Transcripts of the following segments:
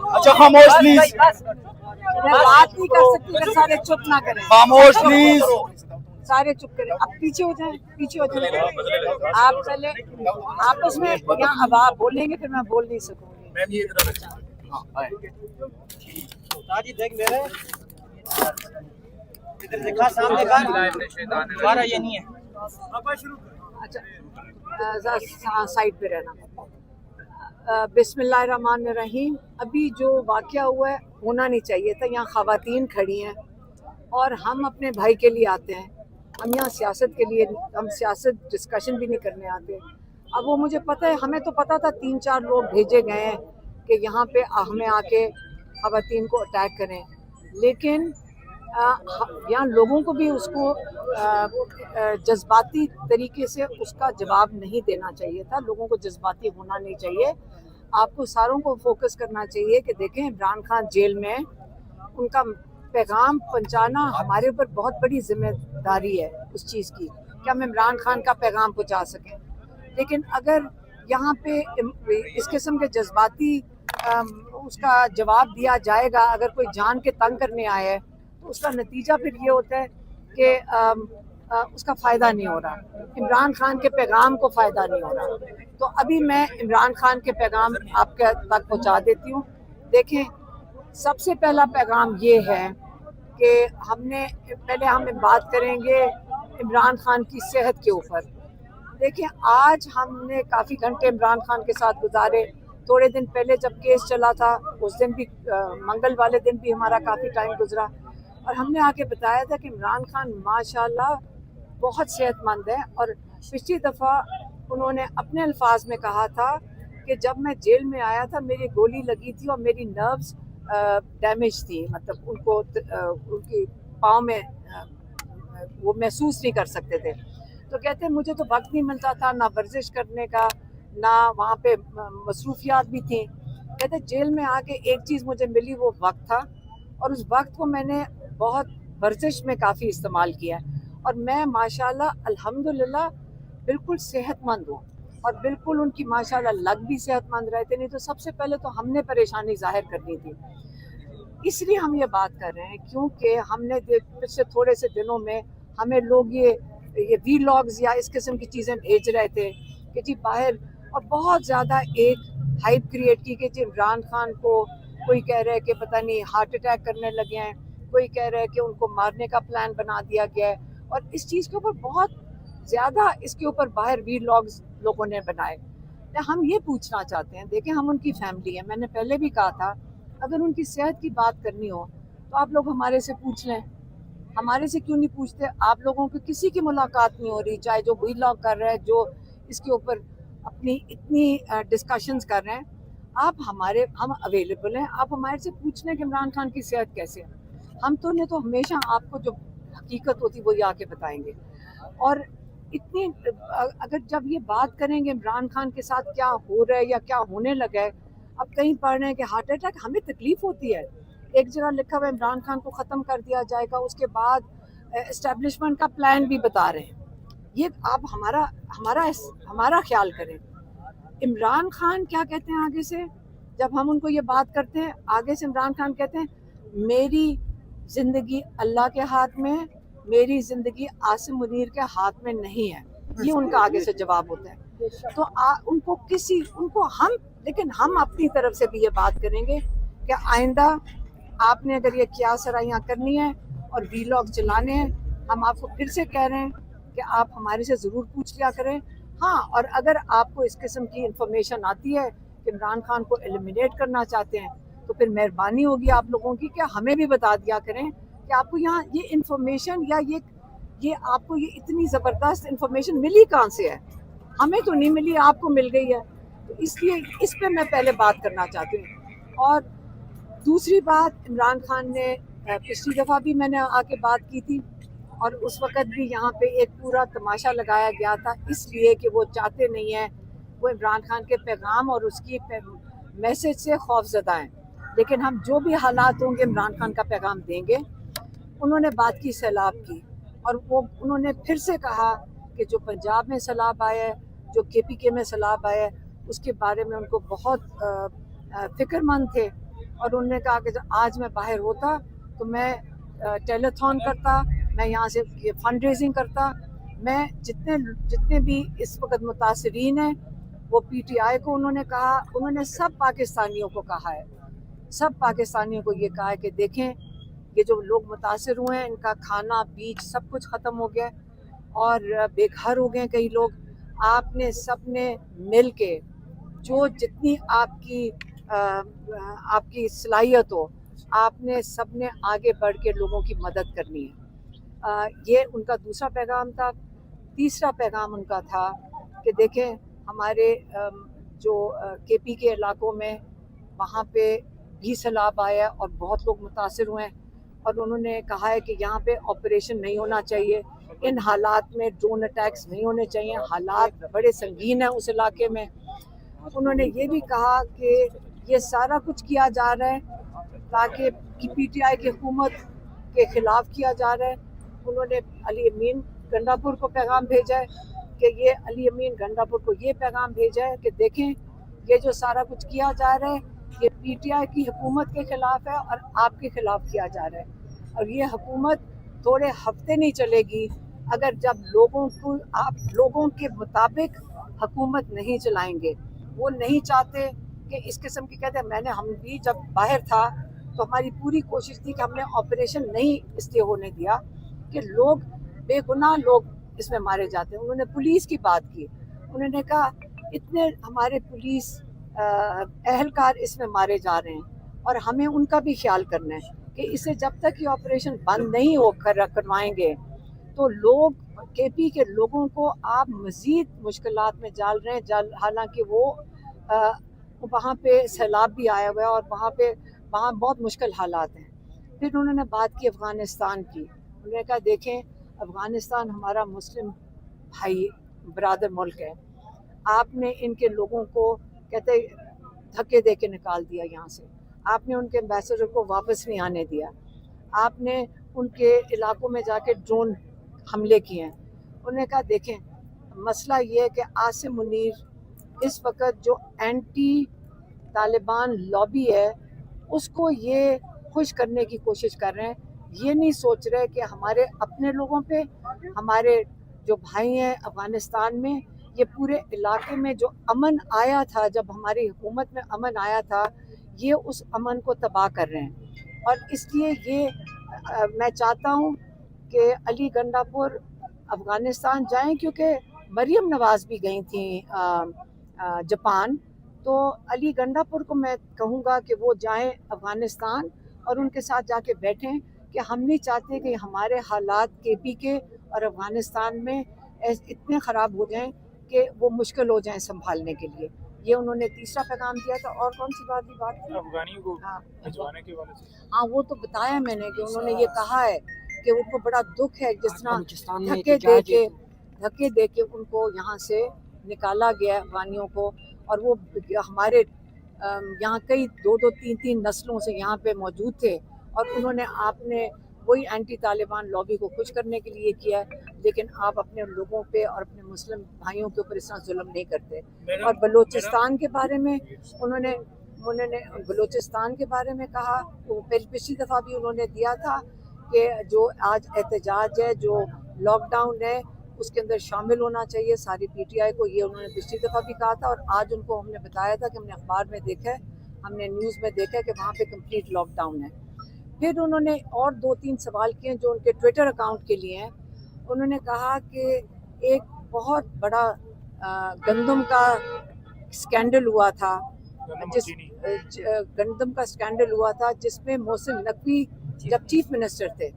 अच्छा खामोश प्लीज, बात नहीं कर सकती अगर सारे चुप ना करें। खामोश प्लीज। सारे चुप करें, अब पीछे हो जाएं, पीछे हो जाएं। आप पहले आपस में यहाँ अब आप बोलेंगे फिर मैं बोल नहीं सकूंगी। मैम ये ताजी देख मेरे इधर दिखा सामने का हमारा ये नहीं है। अच्छा साइड पे रहना। बिस्मिल्लाहिर्रहमानिर्रहीम। अभी जो वाक़या हुआ है होना नहीं चाहिए था। यहाँ ख़वातीन खड़ी हैं और हम अपने भाई के लिए आते हैं। हम यहाँ सियासत के लिए, हम सियासत डिस्कशन भी नहीं करने आते। अब वो मुझे पता है, हमें तो पता था 3-4 लोग भेजे गए हैं कि यहाँ पे हमें आके ख़वातीन को अटैक करें, लेकिन यहाँ लोगों को भी उसको जज्बाती तरीके से उसका जवाब नहीं देना चाहिए था। लोगों को जज्बाती होना नहीं चाहिए। आपको सारों को फोकस करना चाहिए कि देखें इमरान खान जेल में, उनका पैगाम पहुंचाना हमारे ऊपर बहुत बड़ी जिम्मेदारी है उस चीज़ की कि हम इमरान खान का पैगाम पहुंचा सकें। लेकिन अगर यहाँ पे इस किस्म के जज्बाती उसका जवाब दिया जाएगा, अगर कोई जान के तंग करने आया है तो उसका नतीजा फिर ये होता है कि उसका फ़ायदा नहीं हो रहा, इमरान खान के पैगाम को फ़ायदा नहीं हो रहा। तो अभी मैं इमरान खान के पैगाम आपके तक पहुँचा देती हूँ। देखें, सबसे पहला पैगाम ये है कि पहले हम बात करेंगे इमरान खान की सेहत के ऊपर। देखिए, आज हमने काफ़ी घंटे इमरान खान के साथ गुजारे। थोड़े दिन पहले जब केस चला था उस दिन भी, मंगल वाले दिन भी हमारा काफ़ी टाइम गुजरा और हमने आके बताया था कि इमरान खान माशाल्लाह बहुत सेहतमंद है। और पिछली दफ़ा उन्होंने अपने अल्फाज में कहा था कि जब मैं जेल में आया था मेरी गोली लगी थी और मेरी नर्व्स डैमेज थी, मतलब उनको उनकी पाँव में वो महसूस नहीं कर सकते थे। तो कहते मुझे तो वक्त नहीं मिलता था, ना वर्जिश करने का, ना वहाँ पे मसरूफियात भी थी। कहते जेल में आके एक चीज़ मुझे मिली, वो वक्त था, और उस वक्त को मैंने बहुत वर्जिश में काफ़ी इस्तेमाल किया और मैं माशाल्लाह अल्हम्दुलिल्लाह बिल्कुल सेहतमंद हूँ। और बिल्कुल उनकी माशाल्लाह लग भी सेहतमंद रहते, नहीं तो सबसे पहले तो हमने परेशानी जाहिर करनी थी। इसलिए हम ये बात कर रहे हैं क्योंकि हमने पिछले थोड़े से दिनों में हमें लोग ये वीलॉग्स या इस किस्म की चीज़ें भेज रहे थे कि जी बाहर, और बहुत ज़्यादा एक हाइप क्रिएट की कि जी इमरान खान को कोई कह रहा है कि पता नहीं हार्ट अटैक करने लगे हैं, कोई कह रहा है कि उनको मारने का प्लान बना दिया गया है। और इस चीज़ के ऊपर बहुत ज़्यादा इसके ऊपर बाहर वीलॉग्स लोगों ने बनाए। तो हम ये पूछना चाहते हैं, देखें हम उनकी फैमिली है, मैंने पहले भी कहा था अगर उनकी सेहत की बात करनी हो तो आप लोग हमारे से पूछ लें। हमारे से क्यों नहीं पूछते? आप लोगों की किसी की मुलाकात नहीं हो रही, चाहे जो वीलॉग कर रहे हैं, जो इसके ऊपर अपनी इतनी डिस्कशंस कर रहे हैं। हम अवेलेबल हैं, आप हमारे से पूछ लें कि इमरान खान की सेहत कैसे है। हम तो नहीं तो हमेशा आपको जो हकीकत होती वो ये आके बताएंगे। और इतनी अगर जब ये बात करेंगे इमरान खान के साथ क्या हो रहा है या क्या होने लगा है, अब कहीं पढ़ रहे हैं कि हार्ट अटैक, हमें तकलीफ होती है। एक जगह लिखा हुआ इमरान खान को ख़त्म कर दिया जाएगा, उसके बाद एस्टेब्लिशमेंट का प्लान भी बता रहे हैं। ये आप हमारा ख्याल करें। इमरान खान क्या कहते हैं आगे से, जब हम उनको ये बात करते हैं आगे से इमरान खान कहते हैं मेरी ज़िंदगी अल्लाह के हाथ में है, मेरी ज़िंदगी आसिम मुनीर के हाथ में नहीं है। ये उनका आगे से जवाब होता है। तो लेकिन हम अपनी तरफ से भी ये बात करेंगे कि आइंदा आपने अगर ये क्या सराहियाँ करनी है और वीलॉग चलाने हैं, हम आपको फिर से कह रहे हैं कि आप हमारे से ज़रूर पूछ लिया करें। हाँ, और अगर आपको इस किस्म की इंफॉर्मेशन आती है कि इमरान खान को एलिमिनेट करना चाहते हैं तो फिर मेहरबानी होगी आप लोगों की कि हमें भी बता दिया करें कि आपको यहाँ ये इंफॉर्मेशन या ये आपको ये इतनी ज़बरदस्त इंफॉर्मेशन मिली कहाँ से है। हमें तो नहीं मिली, आपको मिल गई है। तो इसलिए इस पर मैं पहले बात करना चाहती हूँ। और दूसरी बात, इमरान खान ने पिछली दफ़ा भी मैंने आके बात की थी और उस वक़्त भी यहाँ पे एक पूरा तमाशा लगाया गया था, इसलिए कि वो चाहते नहीं हैं, वो इमरान खान के पैगाम और उसकी मैसेज से खौफज़दा हैं। लेकिन हम जो भी हालात होंगे इमरान खान का पैगाम देंगे। उन्होंने बात की सैलाब की और उन्होंने फिर से कहा कि जो पंजाब में सैलाब आया है, जो KPK में सैलाब आया है, اس کے بارے میں ان کو بہت فکر مند تھے، اور انہوں نے کہا کہ آج میں باہر ہوتا تو میں ٹیلیتھون کرتا، میں یہاں سے فنڈ ریزنگ کرتا، میں جتنے بھی اس وقت متاثرین ہیں وہ پی ٹی آئی کو انہوں نے کہا، انہوں نے سب پاکستانیوں کو کہا ہے، سب پاکستانیوں کو یہ کہا ہے کہ دیکھیں یہ جو لوگ متاثر ہوئے ہیں ان کا کھانا بیچ سب کچھ ختم ہو گیا اور بے گھر ہو گئے کئی لوگ، آپ نے سب نے مل کے جو جتنی آپ کی صلاحیت ہو، آپ نے سب نے آگے بڑھ کے لوگوں کی مدد کرنی ہے۔ یہ ان کا دوسرا پیغام تھا۔ تیسرا پیغام ان کا تھا کہ دیکھیں ہمارے جو کے پی کے علاقوں میں وہاں پہ بھی سیلاب آیا اور بہت لوگ متاثر ہوئے ہیں، اور انہوں نے کہا ہے کہ یہاں پہ آپریشن نہیں ہونا چاہیے، ان حالات میں ڈرون اٹیکس نہیں ہونے چاہیے، حالات بڑے سنگین ہیں اس علاقے میں۔ انہوں نے یہ بھی کہا کہ یہ سارا کچھ کیا جا رہا ہے تاکہ پی ٹی آئی کی حکومت کے خلاف کیا جا رہا ہے۔ انہوں نے علی امین گنڈاپور کو پیغام بھیجا ہے کہ یہ علی امین گنڈاپور کو یہ پیغام بھیجا ہے کہ دیکھیں یہ جو سارا کچھ کیا جا رہا ہے یہ پی ٹی آئی کی حکومت کے خلاف ہے اور آپ کے خلاف کیا جا رہا ہے، اور یہ حکومت تھوڑے ہفتے نہیں چلے گی اگر جب آپ لوگوں کے مطابق حکومت نہیں چلائیں گے۔ وہ نہیں چاہتے کہ اس قسم کی کہتے ہیں ہم بھی جب باہر تھا تو ہماری پوری کوشش تھی کہ ہم نے آپریشن نہیں اس لیے ہونے دیا کہ لوگ بے گناہ لوگ اس میں مارے جاتے ہیں۔ انہوں نے پولیس کی بات کی، انہوں نے کہا اتنے ہمارے پولیس اہلکار اس میں مارے جا رہے ہیں اور ہمیں ان کا بھی خیال کرنا ہے کہ اسے جب تک یہ آپریشن بند نہیں کروائیں گے تو لوگ کے پی کے لوگوں کو آپ مزید مشکلات میں ڈال رہے ہیں، حالانکہ وہ وہاں پہ سیلاب بھی آیا ہوا ہے اور وہاں بہت مشکل حالات ہیں۔ پھر انہوں نے بات کی افغانستان کی، انہوں نے کہا دیکھیں افغانستان ہمارا مسلم بھائی برادر ملک ہے، آپ نے ان کے لوگوں کو کہتے دھکے دے کے نکال دیا یہاں سے، آپ نے ان کے ایمبیسڈر کو واپس نہیں آنے دیا، آپ نے ان کے علاقوں میں جا کے ڈرون حملے کیے ہیں۔ انہوں نے کہا دیکھیں مسئلہ یہ ہے کہ عاصم منیر اس وقت جو اینٹی طالبان لابی ہے اس کو یہ خوش کرنے کی کوشش کر رہے ہیں، یہ نہیں سوچ رہے کہ ہمارے اپنے لوگوں پہ، ہمارے جو بھائی ہیں افغانستان میں، یہ پورے علاقے میں جو امن آیا تھا، جب ہماری حکومت میں امن آیا تھا، یہ اس امن کو تباہ کر رہے ہیں۔ اور اس لیے یہ میں چاہتا ہوں کہ علی گنڈاپور افغانستان جائیں، کیونکہ مریم نواز بھی گئی تھیں جاپان، تو علی گنڈاپور کو میں کہوں گا کہ وہ جائیں افغانستان اور ان کے ساتھ جا کے بیٹھیں کہ ہم نہیں چاہتے کہ ہمارے حالات کے پی کے اور افغانستان میں اتنے خراب ہو جائیں کہ وہ مشکل ہو جائیں سنبھالنے کے لیے۔ یہ انہوں نے تیسرا پیغام دیا تھا۔ اور کون سی بات تھی؟ افغانیوں کو بھجوانے کے والے سے۔ ہاں وہ تو بتایا میں نے کہ انہوں نے یہ کہا ہے کہ ان کو بڑا دکھ ہے جس طرح دھکے دے کے ان کو یہاں سے نکالا گیا افغانیوں کو، اور وہ ہمارے یہاں کئی دو تین نسلوں سے یہاں پہ موجود تھے، اور انہوں نے آپ نے وہی اینٹی طالبان لابی کو خوش کرنے کے لیے کیا ہے، لیکن آپ اپنے لوگوں پہ اور اپنے مسلم بھائیوں کے اوپر اس طرح ظلم نہیں کرتے۔ اور بلوچستان کے بارے میں انہوں نے بلوچستان کے بارے میں کہا، وہ پچھلی دفعہ بھی انہوں نے دیا تھا کہ جو آج احتجاج ہے، جو لاک ڈاؤن ہے، اس کے اندر شامل ہونا چاہیے ساری پی ٹی آئی کو، یہ انہوں نے پچھلی دفعہ بھی کہا تھا، اور آج ان کو ہم نے بتایا تھا کہ ہم نے اخبار میں دیکھا ہے، ہم نے نیوز میں دیکھا ہے کہ وہاں پہ کمپلیٹ لاک ڈاؤن ہے۔ پھر انہوں نے اور 2-3 سوال کیے جو ان کے ٹویٹر اکاؤنٹ کے لیے ہیں۔ انہوں نے کہا کہ ایک بہت بڑا گندم کا اسکینڈل ہوا تھا، گندم کا اسکینڈل ہوا تھا جس میں محسن نقوی جب چیف منسٹر تھے،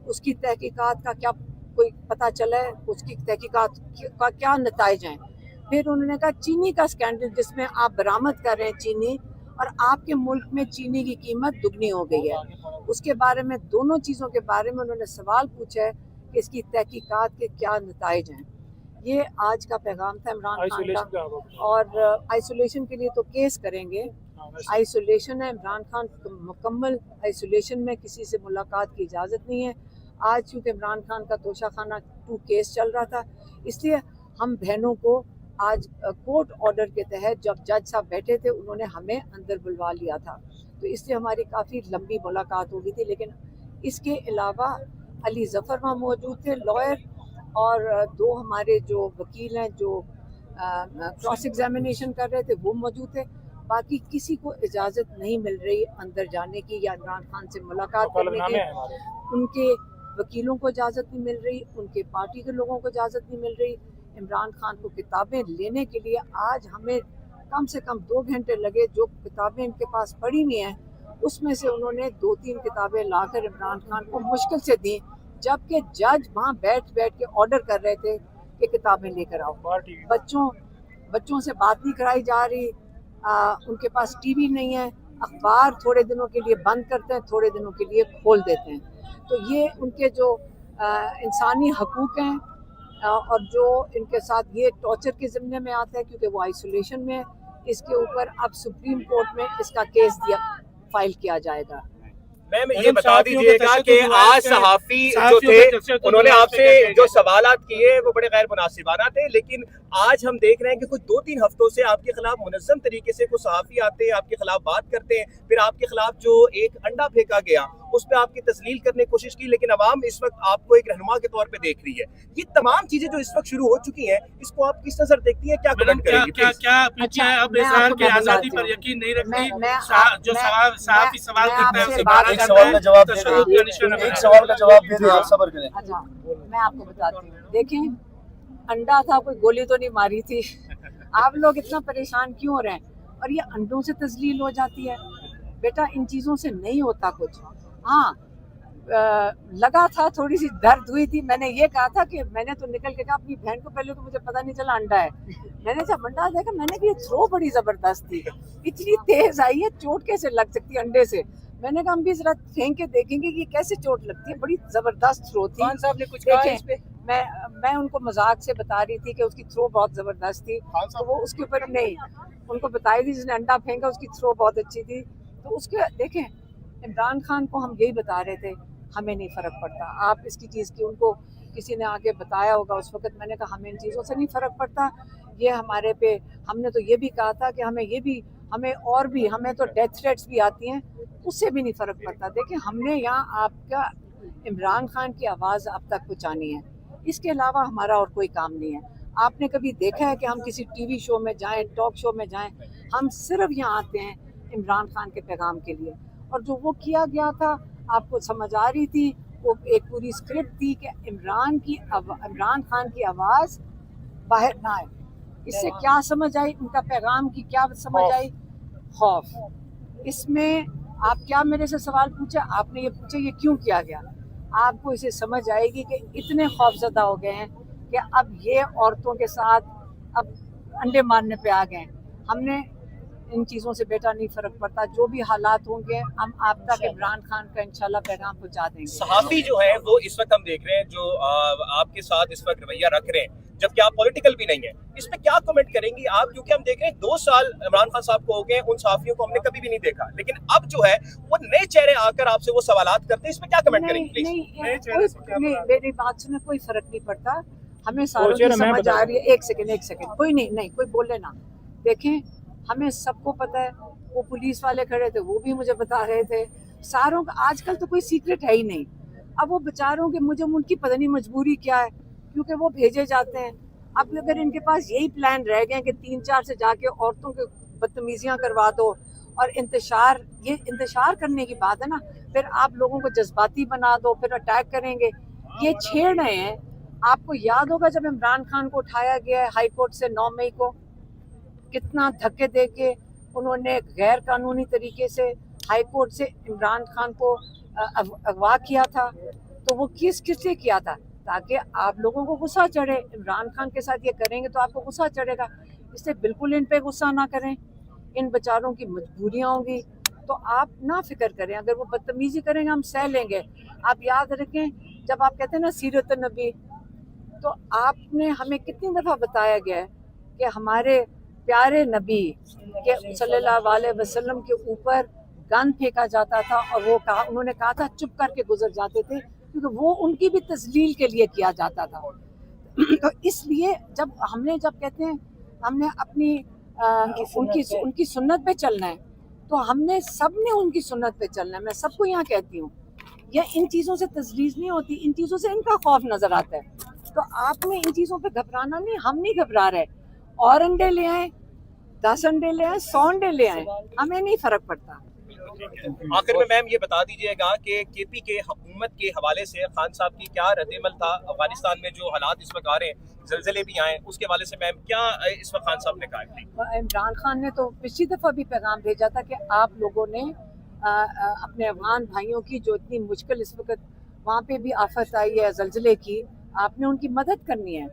اس کی تحقیقات کا کیا کوئی پتہ چلا ہے، اس کی تحقیقات کا کیا نتائج ہیں۔ پھر انہوں نے کہا چینی کا اسکینڈل جس میں آپ برآمد کر رہے ہیں چینی، اور آپ کے ملک میں چینی کی قیمت دگنی ہو گئی ہے، اس کے بارے میں دونوں چیزوں کے بارے میں انہوں نے سوال پوچھا ہے کہ اس کی تحقیقات کے کیا نتائج ہیں۔ یہ آج کا پیغام تھا عمران خان کا۔ اور آئسولیشن کے لیے تو کیس کریں گے، آئسولیشن ہے، عمران خان مکمل آئسولیشن میں، کسی سے ملاقات کی اجازت نہیں ہے۔ آج چونکہ عمران خان کا توشہ خانہ 2 کیس چل رہا تھا، اس لیے ہم بہنوں کو आज कोर्ट ऑर्डर के तहत जब जज साहब बैठे थे उन्होंने हमें अंदर बुलवा लिया था, तो इससे हमारी काफ़ी लंबी मुलाकात हो गई थी। लेकिन इसके अलावा अली ज़फ़र वहाँ मौजूद थे लॉयर, और दो हमारे जो वकील हैं जो क्रॉस एग्जामिनेशन कर रहे थे वो मौजूद थे। बाकी किसी को इजाज़त नहीं मिल रही अंदर जाने की या इमरान खान से मुलाकात करने की। उनके वकीलों को इजाज़त नहीं मिल रही, उनके पार्टी के लोगों को इजाज़त नहीं मिल रही। इमरान खान को किताबें लेने के लिए आज हमें कम से कम 2 घंटे लगे। जो किताबें इनके पास पड़ी हुई हैं उसमें से उन्होंने 2-3 किताबें लाकर इमरान खान को मुश्किल से दी, जबकि जज वहाँ बैठ के ऑर्डर कर रहे थे कि किताबें लेकर आओ। बच्चों से बात नहीं कराई जा रही, उनके पास टीवी नहीं है, अखबार थोड़े दिनों के लिए बंद करते हैं, थोड़े दिनों के लिए खोल देते हैं। तो ये उनके जो इंसानी हकूक़ हैं और जो इनके साथ ये टॉर्चर के ज़िम्मे में आता है क्योंकि वो आइसोलेशन में है। इसके ऊपर अब सुप्रीम कोर्ट में इसका केस फाइल किया जाएगा। मैम ये बता दीजिएगा कि आज सहाफ़ी जो थे उन्होंने आपसे जो सवालात किए वो बड़े गैर मुनासिबाना थे, लेकिन आज हम देख रहे हैं कि कुछ 2-3 हफ्तों से आपके खिलाफ मुनज़्ज़म तरीके से कुछ सहाफ़ी आते हैं, आपके खिलाफ बात करते हैं, फिर आपके खिलाफ जो एक अंडा फेंका गया उस पर आपकी तस्लील करने की कोशिश की, लेकिन अवाम इस वक्त आपको एक रहनुमा के तौर पे देख रही है। ये तमाम चीजें जो इस वक्त शुरू हो चुकी हैं, इसको आप किस नजर देखती हैं, क्या कमेंट करेंगी? क्या पीछे अब इजहार की आजादी पर यकीन नहीं रखती? जो सवाल करता है उसे बाहर एक सवाल का जवाब दे दें, एक सवाल का जवाब दे दें, आप सब्र करें। अच्छा, मैं आपको बताती हूँ। देखें, अंडा था, कोई गोली तो नहीं मारी थी। आप लोग इतना परेशान क्यों हो रहे हैं? और ये अंडों से तस्लील हो जाती है। बेटा, इन चीज़ों से नहीं होता कुछ। हाँ, लगा था, थोड़ी सी दर्द हुई थी। मैंने ये कहा था कि मैंने तो निकल के कहा अपनी बहन को, पहले तो मुझे पता नहीं चला अंडा है। मैंने जब अंडा देखा, मैंने भी थ्रो बड़ी ज़बरदस्त थी, इतनी तेज आई है, चोट कैसे लग सकती है अंडे से। मैंने कहा हम भी जरा फेंक के देखेंगे कि कैसे चोट लगती है। बड़ी ज़बरदस्त थ्रो थी। खान साहब ने कुछ कहा इस पे? मैं उनको मजाक से बता रही थी कि उसकी थ्रो बहुत ज़बरदस्त थी, तो वो उसके ऊपर नहीं, उनको बताई थी जिसने अंडा फेंका उसकी थ्रो बहुत अच्छी थी। तो उसके देखें, इमरान खान को हम यही बता रहे थे, हमें नहीं फ़र्क पड़ता। आप इसकी चीज़ की उनको किसी ने आगे बताया होगा उस वक्त। मैंने कहा हमें इन चीज़ों से नहीं फ़र्क पड़ता। ये हमारे पे, हमने तो ये भी कहा था कि हमें तो डेथ थ्रेट्स भी आती हैं, उससे भी नहीं फ़र्क पड़ता। देखिए, हमने यहाँ आपका इमरान खान की आवाज़ अब तक पहुँचानी है, इसके अलावा हमारा और कोई काम नहीं है। आपने कभी देखा है कि हम किसी टीवी शो में जाएं, टॉक शो में जाएं? हम सिर्फ यहाँ आते हैं इमरान खान के पैगाम के लिए। और जो वो किया गया था, आपको समझ आ रही थी, वो एक पूरी स्क्रिप्ट थी कि इमरान खान की आवाज़ बाहर ना आए। इससे क्या समझ आई, उनका पैगाम की क्या समझ आई? खौफ। इसमें आप क्या मेरे से सवाल पूछे, आपने ये पूछे ये क्यों किया गया? आपको इसे समझ आएगी कि इतने खौफजदा हो गए हैं कि अब ये औरतों के साथ अब अंडे मारने पे आ गए। हमने इन चीज़ों से बेटा नहीं फ़र्क पड़ता, जो भी हालात होंगे हम आप तक इमरान खान का इंशाल्लाह पैगाम पहुँचा देंगे। सहाफ़ी जो है वो इस वक्त हम देख रहे हैं जो आपके साथ इस वक्त रवैया रख रहे हैं, जबकि आप पॉलिटिकल भी नहीं है, इस पे क्या कमेंट करेंगी आप? क्योंकि हम देख रहे हैं 2 साल इमरान खान साहब को हो गए, उन सहाफ़ियों को हमने कभी भी नहीं देखा, लेकिन अब जो है वो नए चेहरे आकर आपसे वो सवालात करते हैं, इस पे क्या कमेंट करेंगी? नहीं, मेरी बात सुने, कोई फर्क नहीं पड़ता, हमें सारों की समझ आ रही है। एक सेकंड, कोई नहीं, कोई बोले ना। देखें, हमें सबको पता है, वो पुलिस वाले खड़े थे वो भी मुझे बता रहे थे, सारों का आजकल तो कोई सीक्रेट है ही नहीं। अब वो बेचारों के, मुझे उनकी पता नहीं मजबूरी क्या है, क्योंकि वो भेजे जाते हैं। अब अगर इनके पास यही प्लान रह गए कि 3-4 से जाके औरतों के बदतमीजियाँ करवा दो और ये इंतशार करने की बात है ना, फिर आप लोगों को जज्बाती बना दो, फिर अटैक करेंगे, ये छेड़ रहे हैं। आपको याद होगा जब इमरान खान को उठाया गया हाई कोर्ट से 9 मई को, कितना धक्के दे के उन्होंने गैर कानूनी तरीके से हाई कोर्ट से इमरान खान को अगवा किया था। तो वो किससे किया था? ताकि आप लोगों को गुस्सा चढ़े। इमरान खान के साथ ये करेंगे तो आपको गुस्सा चढ़ेगा, इसलिए बिल्कुल इन पे गुस्सा ना करें। इन बेचारों की मजबूरियाँ होंगी तो आप ना फिक्र करें, अगर वो बदतमीजी करेंगे हम सह लेंगे। आप याद रखें, जब आप कहते हैं ना सीरत नबी, तो आपने हमें कितनी दफ़ा बताया गया है कि हमारे प्यारे नबी के सल्लल्लाहु अलैहि वसल्लम के ऊपर गन फेंका जाता था और उन्होंने कहा था चुप करके गुजर जाते थे, क्योंकि वो उनकी भी तस्लील के लिए किया जाता था। तो इसलिए जब कहते हैं हमने अपनी उनकी सुन्नत पे चलना है, तो हमने सब ने उनकी सुन्नत पे चलना है। मैं सबको यहाँ कहती हूँ, ये इन चीज़ों से तजवीज़ नहीं होती, इन चीज़ों से इनका खौफ नज़र आता है। तो आप में इन चीज़ों पे घबराना नहीं, हम नहीं घबरा रहे। और अंडे ले आए, 10 अंडे ले आए, 100 अंडे ले आए, हमें नहीं फ़र्क पड़ता। आखिर में मैम ये बता दीजिएगा कि केपी के हुकूमत के हवाले से खान साहब की क्या रद्दमल था अफगानिस्तान में जो हालात इस वक्त आ रहे हैं, ज़लज़ले भी आए, उसके हवाले से मैम क्या इस वक्त खान साहब ने कहा? इमरान खान ने तो पिछली दफ़ा भी पैगाम भेजा था कि आप लोगों ने अपने अफगान भाइयों की जो इतनी मुश्किल इस वक्त वहाँ पे भी आफत आई है ज़लज़ले की, आपने उनकी मदद करनी है।